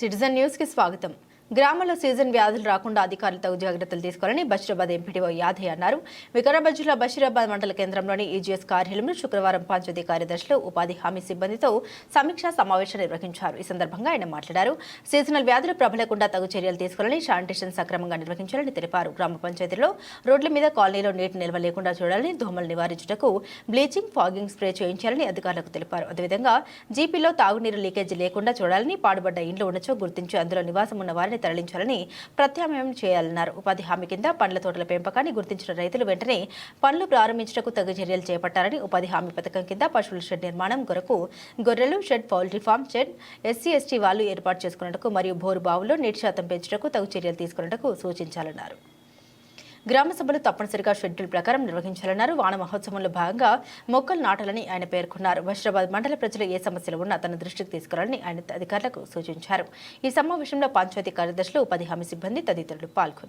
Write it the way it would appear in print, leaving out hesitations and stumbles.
Citizen news కి స్వాగతం. గ్రామాల్లో సీజన్ వ్యాధులు రాకుండా అధికారులు తగు జాగ్రత్తలు తీసుకోవాలని బషీరాబాద్ ఎంపీడీఓ యాదయ్య అన్నారు. వికారాబాద్ జిల్లా బషీరాబాద్ మండల కేంద్రంలోని ఈజీఎస్ కార్యాలయంలో శుక్రవారం పంచాయతీ కార్యదర్శులు ఉపాధి హామీ సిబ్బందితో సమీక్షా సమావేశం నిర్వహించారు. ఈ సందర్భంగా ఆయన మాట్లాడారు. సీజనల్ వ్యాధులు ప్రబలకుండా తగు చర్యలు తీసుకోవాలని, శానిటేషన్ సక్రమంగా నిర్వహించాలని తెలిపారు. గ్రామ పంచాయతీలో రోడ్ల మీద కాలనీలో నీటి నిల్వ లేకుండా చూడాలని, దోమలు నివారించుటకు బ్లీచింగ్, ఫాగింగ్ స్ప్రే చేయించాలని అధికారులకు తెలిపారు. అదేవిధంగా జీపీలో తాగునీరు లీకేజీ లేకుండా చూడాలని, పాడుబడ్డ ఇండ్లు ఉన్నచో గుర్తించి అందులో నివాసం ఉన్న వారిని తరలించాలని ప్రత్యామ్నాయం చేయాలన్నారు. ఉపాధి హామీ కింద పండ్ల తోటల పెంపకాన్ని గుర్తించిన రైతులు వెంటనే పనులు ప్రారంభించడానికి తగు చర్యలు చేపట్టాలని, ఉపాధి హామీ పథకం కింద పశువుల షెడ్ నిర్మాణం కొరకు గొర్రెలు షెడ్, పౌల్ట్రీ ఫామ్ షెడ్ ఎస్సీ/ఎస్టీ వాళ్ళు ఏర్పాటు చేసుకున్నట్టుకు మరియు బోరు బావుల్లో నీటి శాతం పెంచుటకు తగు చర్యలు తీసుకున్నట్టుకు సూచించాలన్నారు. గ్రామ సభలు తప్పనిసరిగా షెడ్యూల్ ప్రకారం నిర్వహించాలన్నారు. వాన మహోత్సవంలో భాగంగా మొక్కలు నాటాలని ఆయన పేర్కొన్నారు. బషీరాబాద్ మండల ప్రజలు ఏ సమస్యలు ఉన్నా తన దృష్టికి తీసుకురావాలని ఆయన అధికారులకు సూచించారు. ఈ సమావేశంలో పంచాయతీ కార్యదర్శులు, ఉపాధి హామీ సిబ్బంది తదితరులు పాల్గొన్నారు.